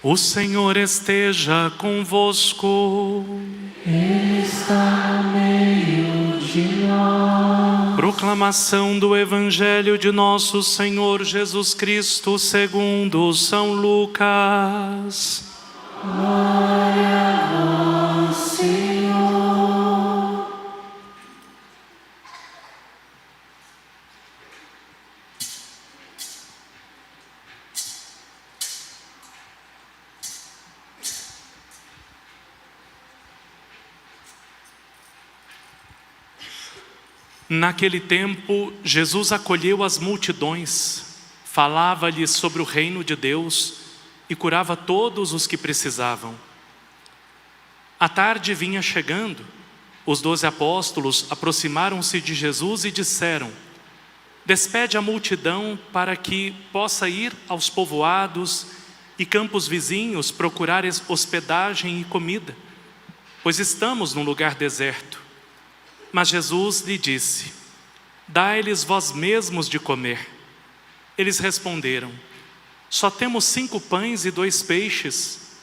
O Senhor esteja convosco. Ele está no meio de nós. Proclamação do Evangelho de nosso Senhor Jesus Cristo segundo São Lucas. Glória a vós, Senhor. Naquele tempo, Jesus acolheu as multidões, falava-lhes sobre o reino de Deus e curava todos os que precisavam. A tarde vinha chegando, os 12 apóstolos aproximaram-se de Jesus e disseram: despede a multidão para que possa ir aos povoados e campos vizinhos procurar hospedagem e comida, pois estamos num lugar deserto. Mas Jesus lhe disse: dai-lhes vós mesmos de comer. Eles responderam: só temos 5 pães e 2 peixes,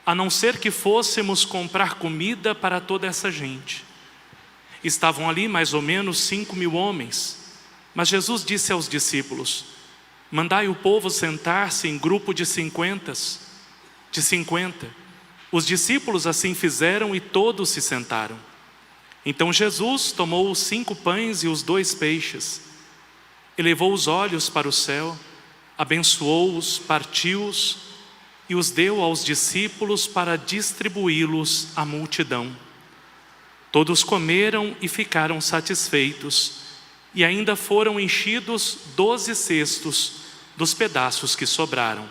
a não ser que fôssemos comprar comida para toda essa gente. Estavam ali mais ou menos 5.000 homens. Mas Jesus disse aos discípulos: mandai o povo sentar-se em grupo de 50. Os discípulos assim fizeram e todos se sentaram. Então Jesus tomou os 5 pães e os 2 peixes, elevou os olhos para o céu, abençoou-os, partiu-os e os deu aos discípulos para distribuí-los à multidão. Todos comeram e ficaram satisfeitos, e ainda foram enchidos 12 cestos dos pedaços que sobraram.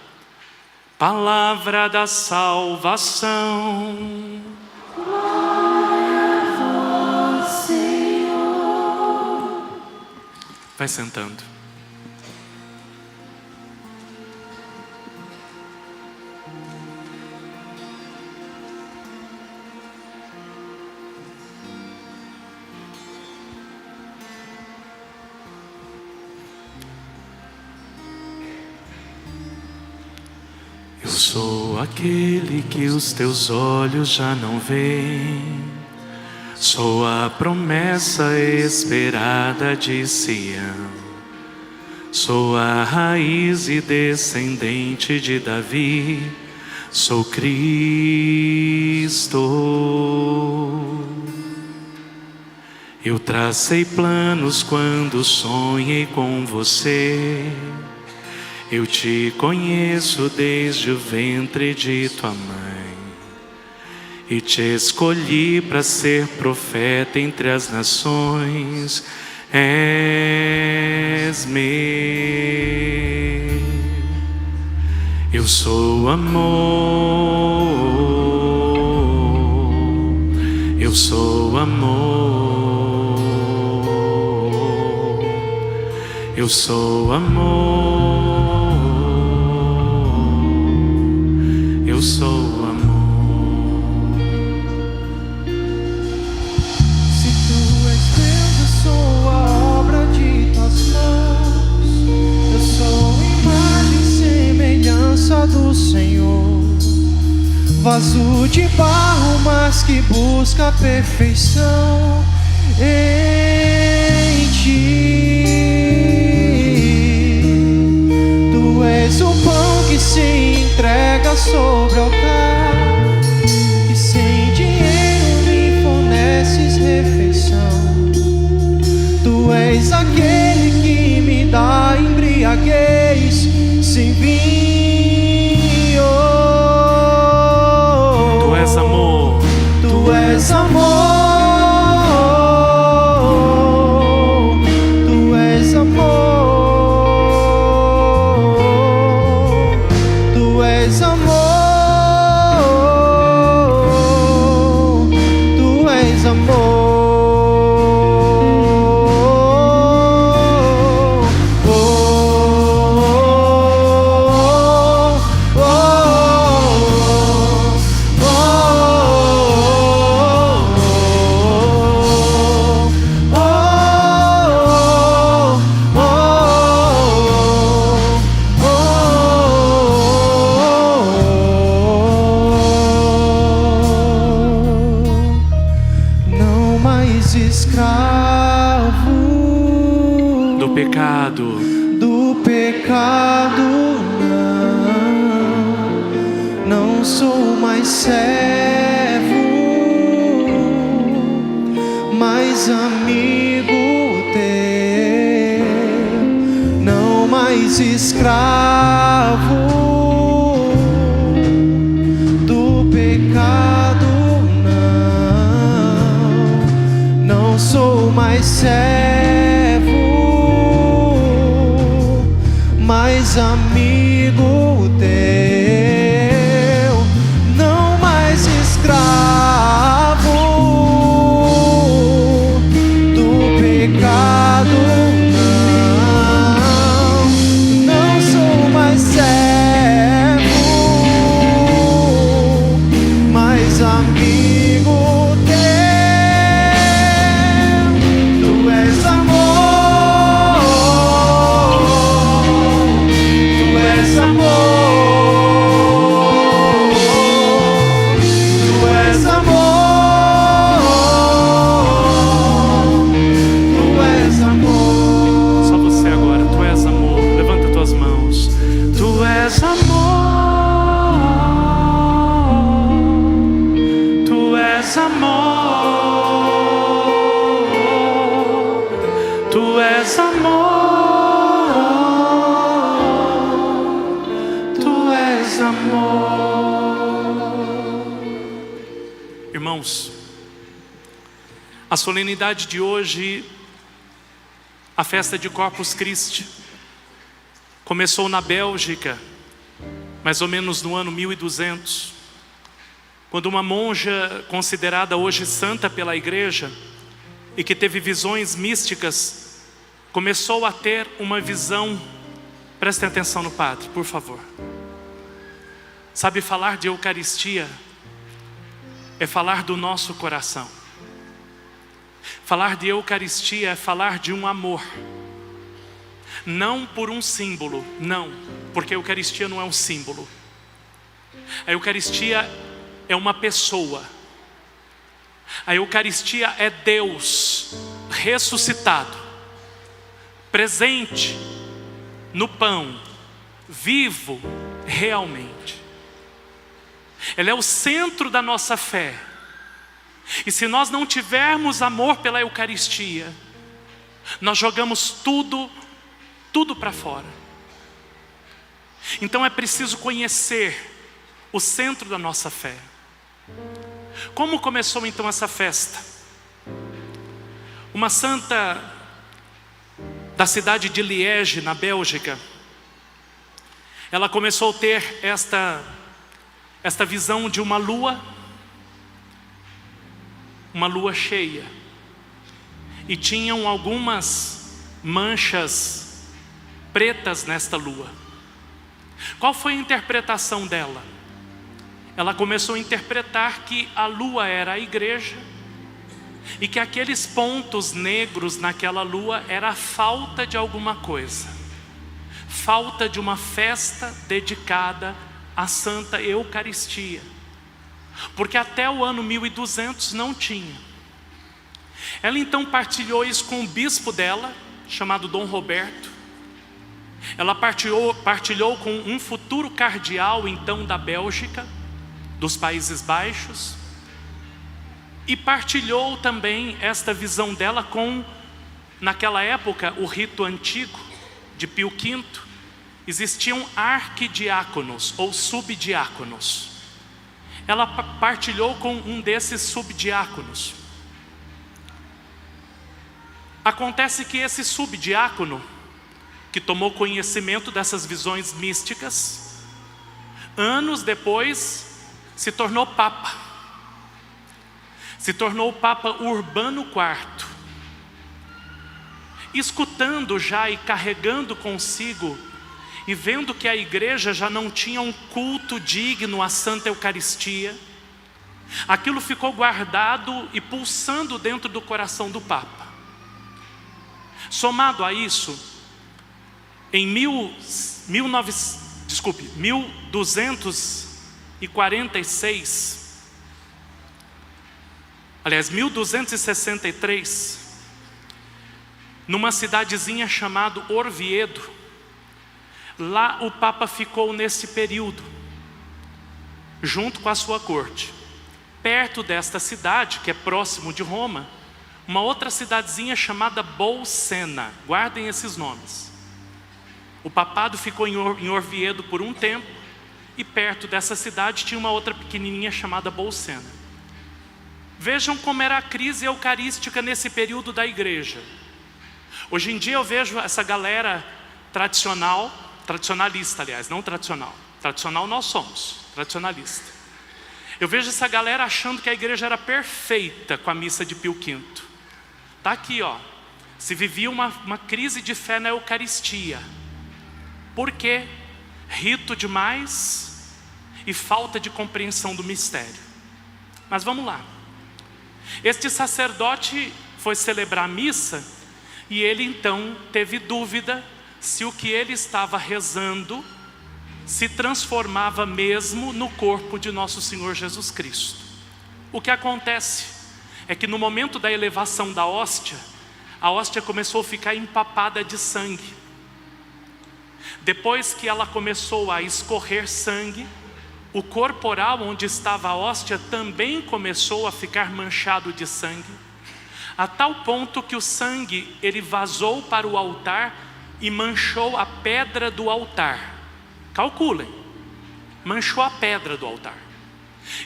Palavra da salvação. Vai sentando. Eu sou aquele que os teus olhos já não veem. Sou a promessa esperada de Sião. Sou a raiz e descendente de Davi. Sou Cristo. Eu tracei planos quando sonhei com você. Eu te conheço desde o ventre de tua mãe. E te escolhi para ser profeta entre as nações. És meu. Eu sou amor. Eu sou amor. Eu sou amor. Eu sou amor. Do Senhor, vaso de barro, mas que busca a perfeição em ti. Tu és o pão que se entrega sobre o altar, e sem dinheiro me forneces refeição. Tu és aquele que me dá embriaguez sem vinho. Tu és amor. Tu és amor. Tu és amor. Tu és amor. sou mais servo, mais amigo teu, não mais escravo do pecado, não sou mais servo, mais amigo teu, não mais escravo do pecado, não sou mais servo, mais amigo teu. Tu és amor, tu és amor, tu és amor, tu és amor. Só você agora, tu és amor. Levanta tuas mãos. Tu és amor, tu és amor, tu és amor, tu és amor. Irmãos, a solenidade de hoje, a festa de Corpus Christi, começou na Bélgica, mais ou menos no ano 1200, quando uma monja considerada hoje santa pela igreja e que teve visões místicas, começou a ter uma visão. Prestem atenção no padre, por favor. Sabe, falar de Eucaristia é falar do nosso coração. Falar de Eucaristia é falar de um amor. Não por um símbolo, não, porque a Eucaristia não é um símbolo. A Eucaristia é uma pessoa. A Eucaristia é Deus ressuscitado, presente no pão, vivo realmente. Ela é o centro da nossa fé. E se nós não tivermos amor pela Eucaristia, nós jogamos tudo para fora. Então é preciso conhecer o centro da nossa fé. Como começou então essa festa? Uma santa da cidade de Liege, na Bélgica, ela começou a ter esta visão de uma lua cheia, e tinham algumas manchas pretas nesta lua. Qual foi a interpretação dela? Ela começou a interpretar que a lua era a igreja e que aqueles pontos negros naquela lua era a falta de alguma coisa, falta de uma festa dedicada à Santa Eucaristia, porque até o ano 1200 não tinha. Ela então partilhou isso com o bispo dela, chamado Dom Roberto. Ela partilhou com um futuro cardeal então da Bélgica, dos Países Baixos, e partilhou também esta visão dela com, naquela época, o rito antigo de Pio V, existiam arquidiáconos ou subdiáconos. Ela partilhou com um desses subdiáconos. Acontece que esse subdiácono, que tomou conhecimento dessas visões místicas, anos depois se tornou Papa. Se tornou o Papa Urbano IV. Escutando já e carregando consigo, e vendo que a igreja já não tinha um culto digno à Santa Eucaristia, aquilo ficou guardado e pulsando dentro do coração do Papa. Somado a isso, em 1263, numa cidadezinha chamada Orviedo, lá o Papa ficou nesse período. junto com a sua corte. Perto desta cidade, que é próximo de Roma, uma outra cidadezinha chamada Bolsena. Guardem esses nomes. O papado ficou em Orvieto por um tempo, e perto dessa cidade tinha uma outra pequenininha chamada Bolsena. Vejam como era a crise eucarística nesse período da igreja. Hoje em dia eu vejo essa galera tradicionalista, aliás, não tradicional. Tradicional nós somos, tradicionalista. Eu vejo essa galera achando que a igreja era perfeita com a missa de Pio V. Está aqui, ó. Se vivia uma crise de fé na Eucaristia. Por quê? Rito demais e falta de compreensão do mistério. Mas vamos lá. Este sacerdote foi celebrar a missa e ele então teve dúvida se o que ele estava rezando se transformava mesmo no corpo de nosso Senhor Jesus Cristo. O que acontece é que no momento da elevação da hóstia, a hóstia começou a ficar empapada de sangue. Depois que ela começou a escorrer sangue, o corporal onde estava a hóstia também começou a ficar manchado de sangue, a tal ponto que o sangue ele vazou para o altar e manchou a pedra do altar. Calculem, manchou a pedra do altar.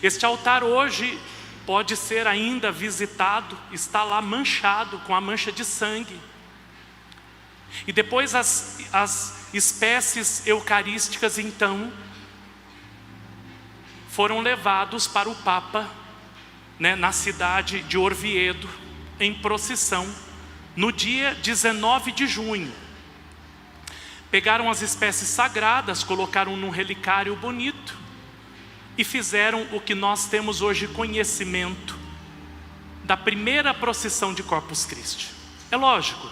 Este altar hoje pode ser ainda visitado, está lá manchado com a mancha de sangue. E depois as espécies eucarísticas então foram levados para o Papa, na cidade de Orvieto, em procissão, no dia 19 de junho. Pegaram as espécies sagradas, colocaram num relicário bonito e fizeram o que nós temos hoje conhecimento da primeira procissão de Corpus Christi. É lógico,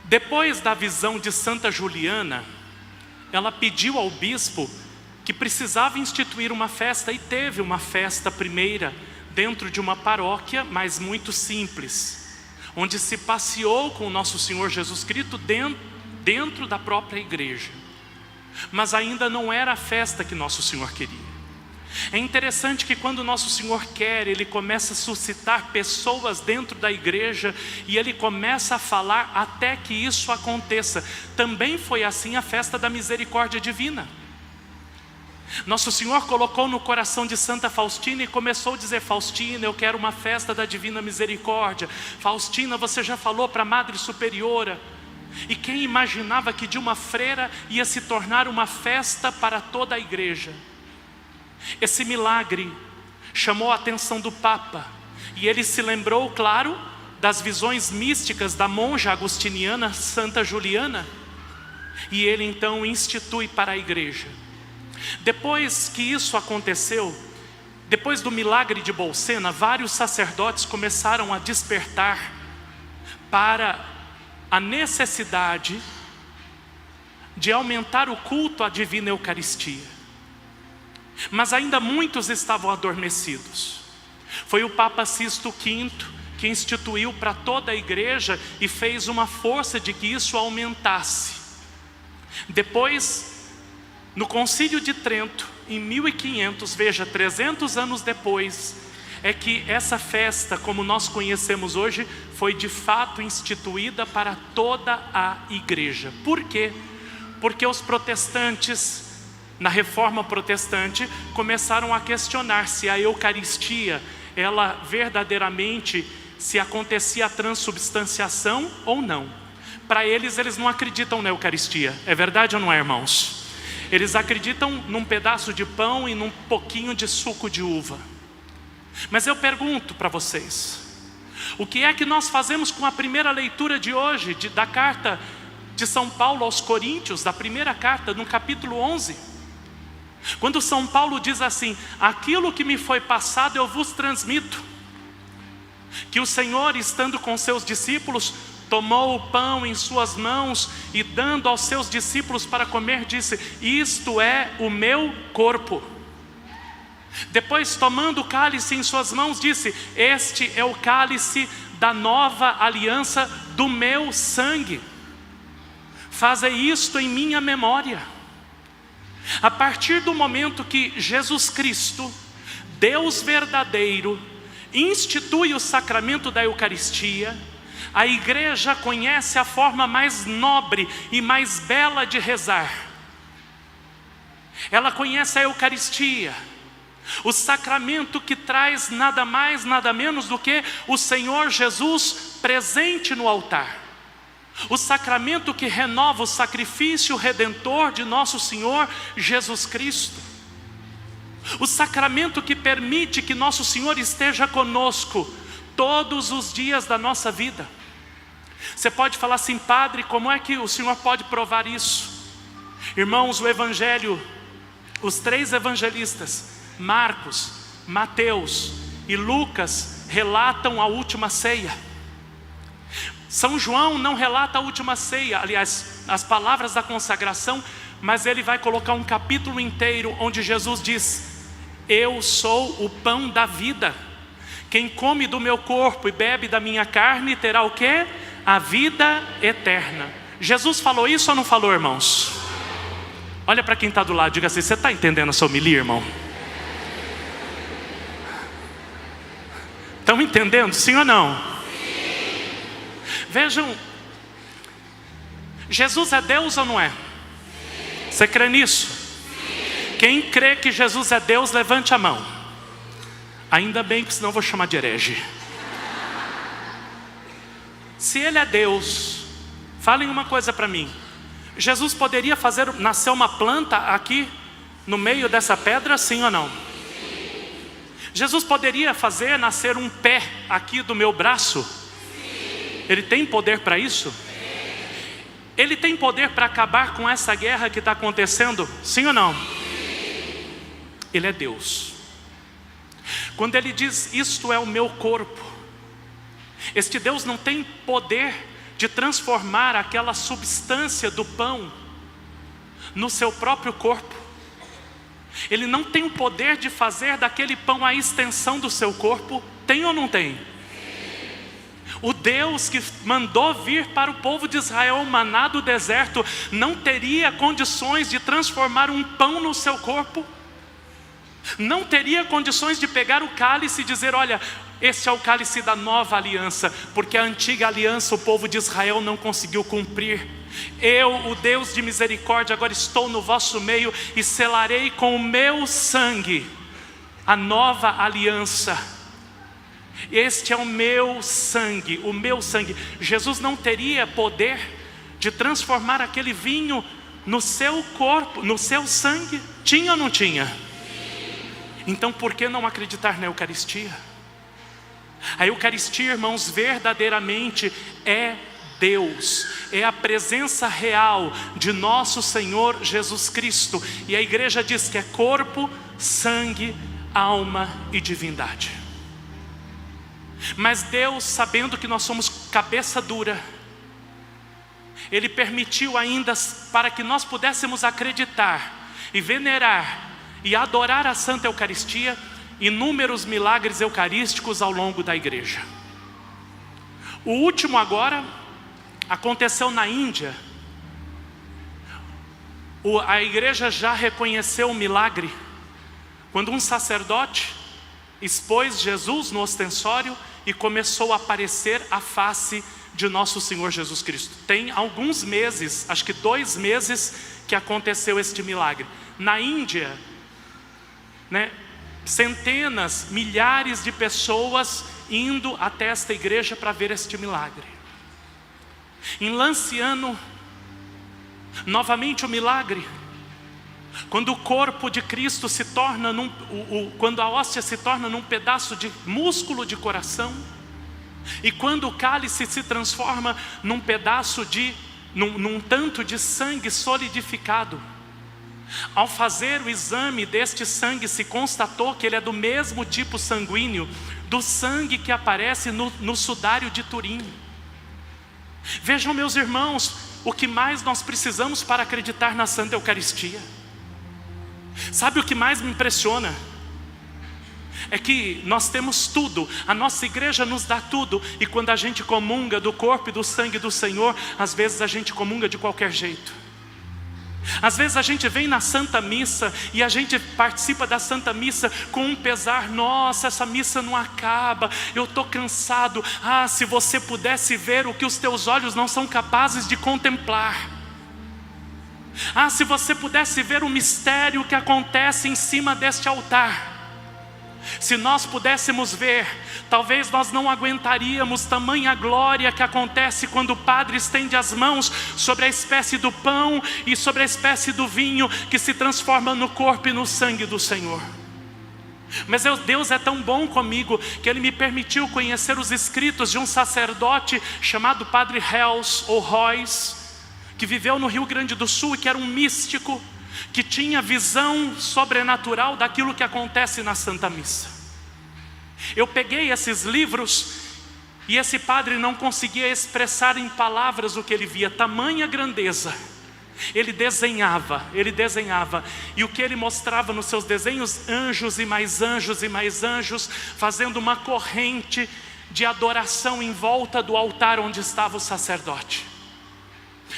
depois da visão de Santa Juliana, ela pediu ao bispo que precisava instituir uma festa, e teve uma festa primeira dentro de uma paróquia, mas muito simples, onde se passeou com o nosso Senhor Jesus Cristo dentro da própria igreja. Mas ainda não era a festa que nosso Senhor queria. É interessante que quando nosso Senhor quer, Ele começa a suscitar pessoas dentro da igreja e Ele começa a falar até que isso aconteça. Também foi assim a festa da misericórdia divina. Nosso Senhor colocou no coração de Santa Faustina e começou a dizer: Faustina, eu quero uma festa da divina misericórdia. Faustina, você já falou para a Madre Superiora. E quem imaginava que de uma freira ia se tornar uma festa para toda a igreja? Esse milagre chamou a atenção do Papa, e ele se lembrou, claro, das visões místicas da monja agostiniana Santa Juliana, e ele então institui para a igreja. Depois que isso aconteceu, depois do milagre de Bolsena, vários sacerdotes começaram a despertar para a necessidade de aumentar o culto à divina Eucaristia. Mas ainda muitos estavam adormecidos. Foi o Papa Sisto V que instituiu para toda a igreja e fez uma força de que isso aumentasse. Depois, no Concílio de Trento, em 1500, veja, 300 anos depois, é que essa festa, como nós conhecemos hoje, foi de fato instituída para toda a igreja. Por quê? Porque os protestantes, na Reforma Protestante, começaram a questionar se a Eucaristia, ela verdadeiramente, se acontecia a transubstanciação ou não. Para eles não acreditam na Eucaristia. É verdade ou não é, irmãos? Eles acreditam num pedaço de pão e num pouquinho de suco de uva. Mas eu pergunto para vocês, o que é que nós fazemos com a primeira leitura de hoje, da carta de São Paulo aos Coríntios, da primeira carta, no capítulo 11? Quando São Paulo diz assim: aquilo que me foi passado eu vos transmito, que o Senhor, estando com seus discípulos, tomou o pão em suas mãos e, dando aos seus discípulos para comer, disse: isto é o meu corpo. Depois, tomando o cálice em suas mãos, disse: este é o cálice da nova aliança do meu sangue. Fazei isto em minha memória. A partir do momento que Jesus Cristo, Deus verdadeiro, institui o sacramento da Eucaristia, a igreja conhece a forma mais nobre e mais bela de rezar. Ela conhece a Eucaristia, o sacramento que traz nada mais, nada menos do que o Senhor Jesus presente no altar. O sacramento que renova o sacrifício redentor de nosso Senhor Jesus Cristo. O sacramento que permite que nosso Senhor esteja conosco todos os dias da nossa vida. Você pode falar assim: padre, como é que o Senhor pode provar isso? Irmãos, o Evangelho, os 3 evangelistas, Marcos, Mateus e Lucas, relatam a última ceia. São João não relata a última ceia, aliás, as palavras da consagração, mas ele vai colocar um capítulo inteiro onde Jesus diz: eu sou o pão da vida. Quem come do meu corpo e bebe da minha carne terá o quê? A vida eterna. Jesus falou isso ou não falou, irmãos? Olha para quem está do lado, diga assim: você está entendendo essa homilia, irmão? Estão entendendo, sim ou não? Sim. Vejam, Jesus é Deus ou não é? Sim. Você crê nisso? Sim. Quem crê que Jesus é Deus, levante a mão. Ainda bem, que senão eu vou chamar de herege. Se Ele é Deus, falem uma coisa para mim: Jesus poderia fazer nascer uma planta aqui no meio dessa pedra, sim ou não? Jesus poderia fazer nascer um pé aqui do meu braço? Ele tem poder para isso? Ele tem poder para acabar com essa guerra que está acontecendo, sim ou não? Ele é Deus. Quando Ele diz: isto é o meu corpo, este Deus não tem poder de transformar aquela substância do pão no seu próprio corpo. Ele não tem o poder de fazer daquele pão a extensão do seu corpo. Tem ou não tem? O Deus que mandou vir para o povo de Israel o maná do deserto não teria condições de transformar um pão no seu corpo? Não teria condições de pegar o cálice e dizer: olha, esse é o cálice da nova aliança, porque a antiga aliança o povo de Israel não conseguiu cumprir. Eu, o Deus de misericórdia, agora estou no vosso meio e selarei com o meu sangue a nova aliança. Este é o meu sangue, o meu sangue. Jesus não teria poder de transformar aquele vinho no seu corpo, no seu sangue? Tinha ou não tinha? Então por que não acreditar na Eucaristia? A Eucaristia, irmãos, verdadeiramente é Deus, é a presença real de nosso Senhor Jesus Cristo. E a igreja diz que é corpo, sangue, alma e divindade. Mas Deus, sabendo que nós somos cabeça dura, Ele permitiu ainda para que nós pudéssemos acreditar e venerar e adorar a Santa Eucaristia, inúmeros milagres eucarísticos ao longo da igreja. O último agora aconteceu na Índia. A igreja já reconheceu o milagre quando um sacerdote expôs Jesus no ostensório e começou a aparecer a face de nosso Senhor Jesus Cristo. Tem alguns meses, acho que 2 meses, que aconteceu este milagre. Na Índia, centenas, milhares de pessoas indo até esta igreja para ver este milagre. Em Lanciano, novamente o milagre. Quando o corpo de Cristo se torna quando a hóstia se torna num pedaço de músculo de coração, e quando o cálice se transforma num pedaço num tanto de sangue solidificado. Ao fazer o exame deste sangue, se constatou que ele é do mesmo tipo sanguíneo do sangue que aparece no sudário de Turim. Vejam, meus irmãos, o que mais nós precisamos para acreditar na Santa Eucaristia? Sabe o que mais me impressiona? É que nós temos tudo, a nossa igreja nos dá tudo, e quando a gente comunga do corpo e do sangue do Senhor, às vezes a gente comunga de qualquer jeito. Às vezes a gente vem na Santa Missa e a gente participa da Santa Missa com um pesar: nossa, essa missa não acaba, eu estou cansado. Ah, se você pudesse ver o que os teus olhos não são capazes de contemplar. Ah, se você pudesse ver o mistério que acontece em cima deste altar. Se nós pudéssemos ver, talvez nós não aguentaríamos tamanha glória que acontece quando o Padre estende as mãos sobre a espécie do pão e sobre a espécie do vinho que se transforma no corpo e no sangue do Senhor. Mas Deus é tão bom comigo que Ele me permitiu conhecer os escritos de um sacerdote chamado Padre Hels ou Royce, que viveu no Rio Grande do Sul e que era um místico, que tinha visão sobrenatural daquilo que acontece na Santa Missa. Eu peguei esses livros e esse padre não conseguia expressar em palavras o que ele via, tamanha grandeza. Ele desenhava, e o que ele mostrava nos seus desenhos? Anjos e mais anjos e mais anjos, fazendo uma corrente de adoração em volta do altar onde estava o sacerdote.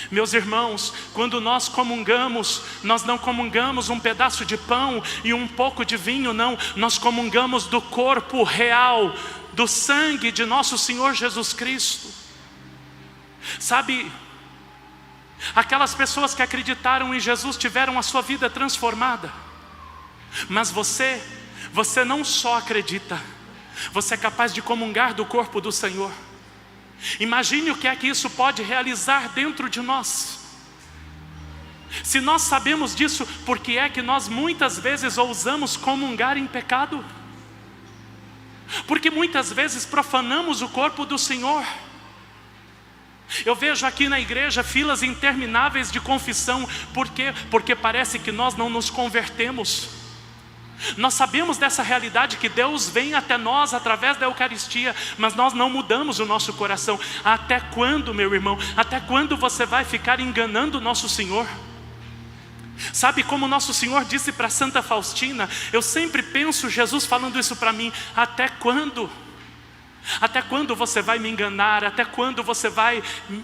Meus irmãos, quando nós comungamos, nós não comungamos um pedaço de pão e um pouco de vinho, não. Nós comungamos do corpo real, do sangue de nosso Senhor Jesus Cristo. Sabe, aquelas pessoas que acreditaram em Jesus tiveram a sua vida transformada. Mas você não só acredita, você é capaz de comungar do corpo do Senhor. Imagine o que é que isso pode realizar dentro de nós. Se nós sabemos disso, por que é que nós muitas vezes ousamos comungar em pecado? Porque muitas vezes profanamos o corpo do Senhor. Eu vejo aqui na igreja filas intermináveis de confissão. Por quê? Porque parece que nós não nos convertemos. Nós sabemos dessa realidade que Deus vem até nós através da Eucaristia, mas nós não mudamos o nosso coração. Até quando, meu irmão? Até quando você vai ficar enganando o nosso Senhor? Sabe como nosso Senhor disse para Santa Faustina? Eu sempre penso Jesus falando isso para mim: até quando? Até quando você vai me enganar? Até quando você vai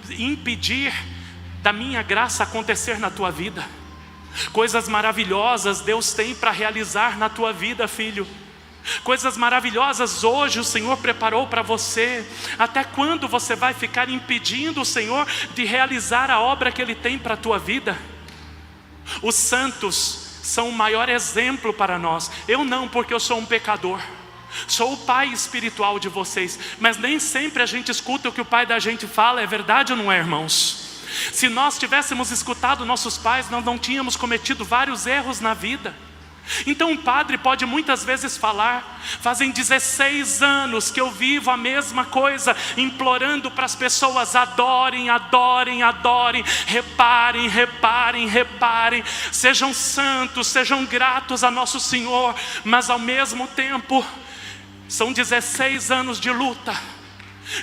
impedir da minha graça acontecer na tua vida? Coisas maravilhosas Deus tem para realizar na tua vida, filho. Coisas maravilhosas hoje o Senhor preparou para você. Até quando você vai ficar impedindo o Senhor de realizar a obra que Ele tem para a tua vida? Os santos são o maior exemplo para nós. Eu não, porque eu sou um pecador. Sou o pai espiritual de vocês, mas nem sempre a gente escuta o que o pai da gente fala. É verdade ou não é, irmãos? Se nós tivéssemos escutado nossos pais, nós não tínhamos cometido vários erros na vida. Então um padre pode muitas vezes falar: fazem 16 anos que eu vivo a mesma coisa, implorando para as pessoas: adorem, adorem, adorem, reparem, reparem, reparem, sejam santos, sejam gratos a nosso Senhor. Mas ao mesmo tempo, são 16 anos de luta,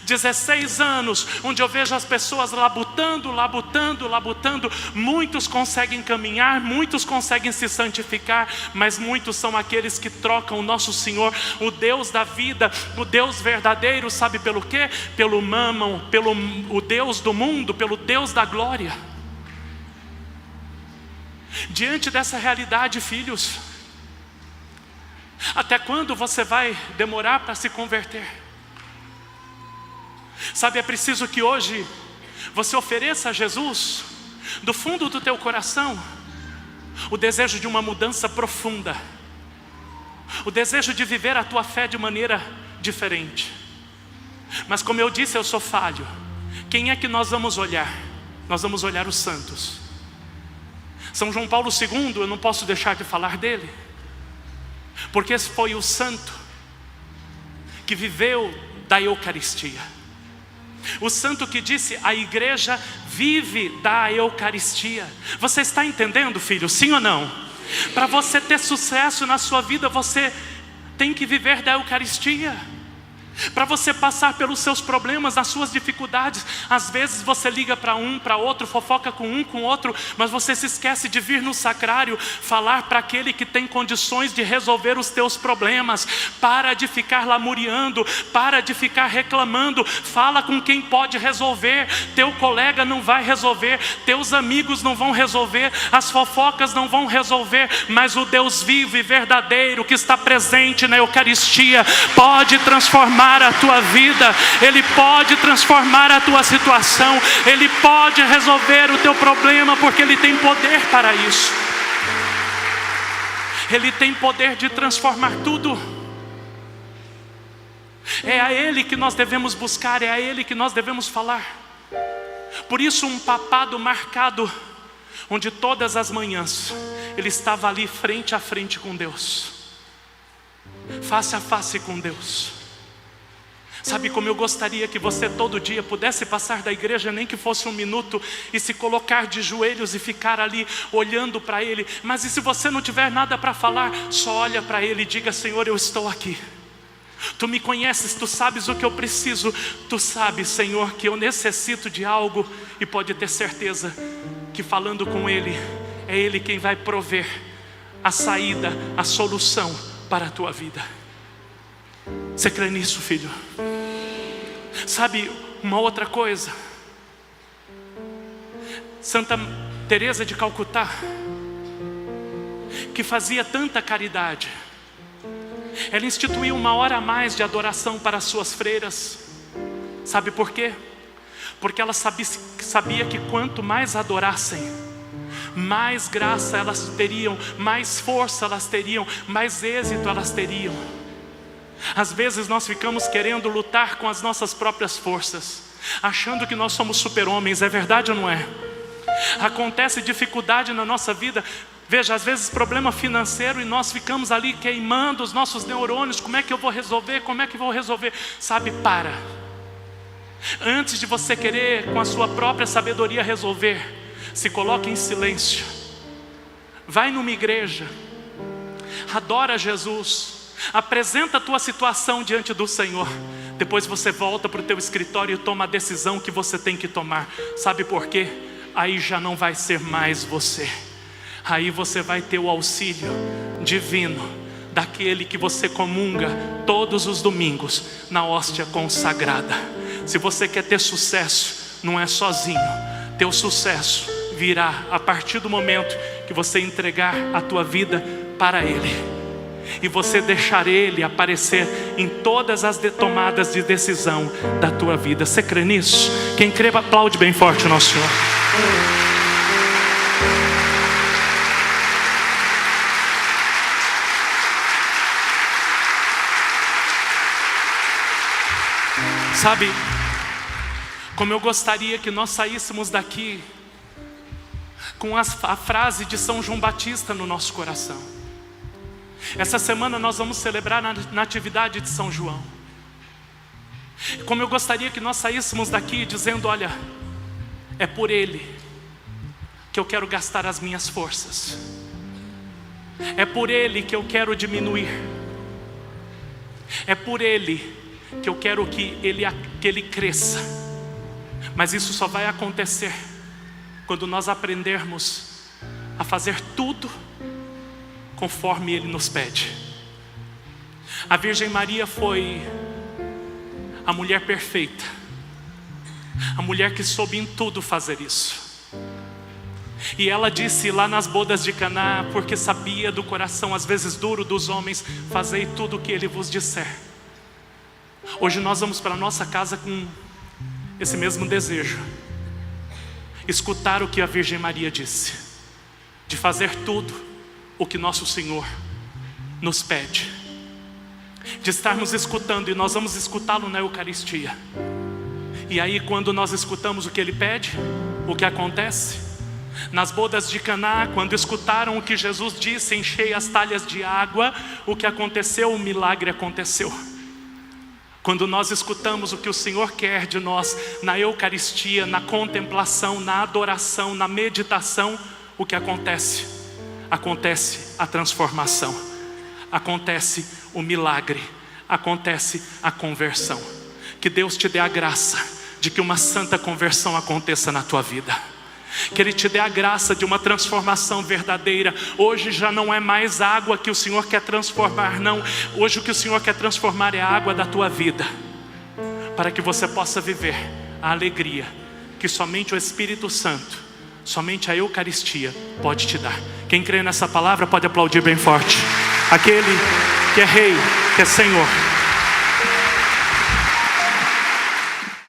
16 anos onde eu vejo as pessoas labutando, labutando, labutando. Muitos conseguem caminhar, muitos conseguem se santificar, mas muitos são aqueles que trocam o nosso Senhor, o Deus da vida, o Deus verdadeiro, sabe pelo quê? Pelo Mammon, pelo o Deus do mundo, pelo Deus da glória. Diante dessa realidade, filhos, até quando você vai demorar para se converter? Sabe, é preciso que hoje você ofereça a Jesus, do fundo do teu coração, o desejo de uma mudança profunda, o desejo de viver a tua fé de maneira diferente. Mas como eu disse, eu sou falho. Quem é que nós vamos olhar? Nós vamos olhar os santos. São João Paulo II, eu não posso deixar de falar dele, porque esse foi o santo que viveu da Eucaristia. O santo que disse: a igreja vive da Eucaristia. Você está entendendo, filho? Sim ou não? Para você ter sucesso na sua vida, você tem que viver da Eucaristia. para você passar pelos seus problemas, as suas dificuldades. Às vezes você liga para um, para outro, fofoca com um, com outro, mas você se esquece de vir no sacrário, falar para aquele que tem condições de resolver os teus problemas. Para de ficar lamuriando, para de ficar reclamando, fala com quem pode resolver. Teu colega não vai resolver, teus amigos não vão resolver, as fofocas não vão resolver, mas o Deus vivo e verdadeiro que está presente na Eucaristia pode transformar a tua vida, Ele pode transformar a tua situação, Ele pode resolver o teu problema, porque Ele tem poder para isso. Ele tem poder de transformar tudo. É a Ele que nós devemos buscar, é a Ele que nós devemos falar. Por isso um papado marcado, onde todas as manhãs ele estava ali frente a frente com Deus, face a face com Deus. Sabe como eu gostaria que você todo dia pudesse passar da igreja, nem que fosse 1 minuto, e se colocar de joelhos e ficar ali olhando para Ele. Mas e se você não tiver nada para falar, só olha para Ele e diga: Senhor, eu estou aqui. Tu me conheces, Tu sabes o que eu preciso. Tu sabes, Senhor, que eu necessito de algo. E pode ter certeza que falando com Ele, é Ele quem vai prover a saída, a solução para a tua vida. Você crê nisso, filho? Sabe uma outra coisa? Santa Teresa de Calcutá, que fazia tanta caridade, ela instituiu 1 hora a mais de adoração para as suas freiras. Sabe por quê? Porque ela sabia que quanto mais adorassem, mais graça elas teriam, mais força elas teriam, mais êxito elas teriam. Às vezes nós ficamos querendo lutar com as nossas próprias forças, achando que nós somos super-homens. É verdade ou não é? Acontece dificuldade na nossa vida. Veja, às vezes problema financeiro, e nós ficamos ali queimando os nossos neurônios. Como é que eu vou resolver? Como é que eu vou resolver? Sabe, para. Antes de você querer com a sua própria sabedoria resolver, se coloque em silêncio. Vai numa igreja, adora Jesus, apresenta a tua situação diante do Senhor. Depois você volta para o teu escritório e toma a decisão que você tem que tomar. Sabe por quê? Aí já não vai ser mais você. Aí você vai ter o auxílio divino daquele que você comunga todos os domingos na hóstia consagrada. Se você quer ter sucesso, não é sozinho. Teu sucesso virá a partir do momento que você entregar a tua vida para Ele, e você deixar Ele aparecer em todas as tomadas de decisão da tua vida. Você crê nisso? Quem crê, aplaude bem forte o nosso Senhor. Sabe, como eu gostaria que nós saíssemos daqui com a frase de São João Batista no nosso coração. Essa semana nós vamos celebrar a natividade de São João. Como eu gostaria que nós saíssemos daqui dizendo: olha, é por Ele que eu quero gastar as minhas forças. É por Ele que eu quero diminuir. É por Ele que eu quero que Ele cresça. Mas isso só vai acontecer quando nós aprendermos a fazer tudo conforme Ele nos pede. A Virgem Maria foi a mulher perfeita, a mulher que soube em tudo fazer isso. E ela disse lá nas bodas de Caná, porque sabia do coração às vezes duro dos homens: fazei tudo o que Ele vos disser. Hoje nós vamos para a nossa casa com esse mesmo desejo, escutar o que a Virgem Maria disse, de fazer tudo o que nosso Senhor nos pede, de estarmos escutando, e nós vamos escutá-lo na Eucaristia. E aí, quando nós escutamos o que Ele pede, o que acontece? Nas bodas de Caná, quando escutaram o que Jesus disse: enchei as talhas de água, o que aconteceu? O milagre aconteceu. Quando nós escutamos o que o Senhor quer de nós na Eucaristia, na contemplação, na adoração, na meditação, o que acontece? Acontece a transformação, acontece o milagre, acontece a conversão. Que Deus te dê a graça de que uma santa conversão aconteça na tua vida. Que Ele te dê a graça de uma transformação verdadeira. Hoje já não é mais água que o Senhor quer transformar, não. Hoje o que o Senhor quer transformar é a água da tua vida, para que você possa viver a alegria que somente o Espírito Santo, somente a Eucaristia pode te dar. Quem crê nessa palavra pode aplaudir bem forte. Aquele que é Rei, que é Senhor.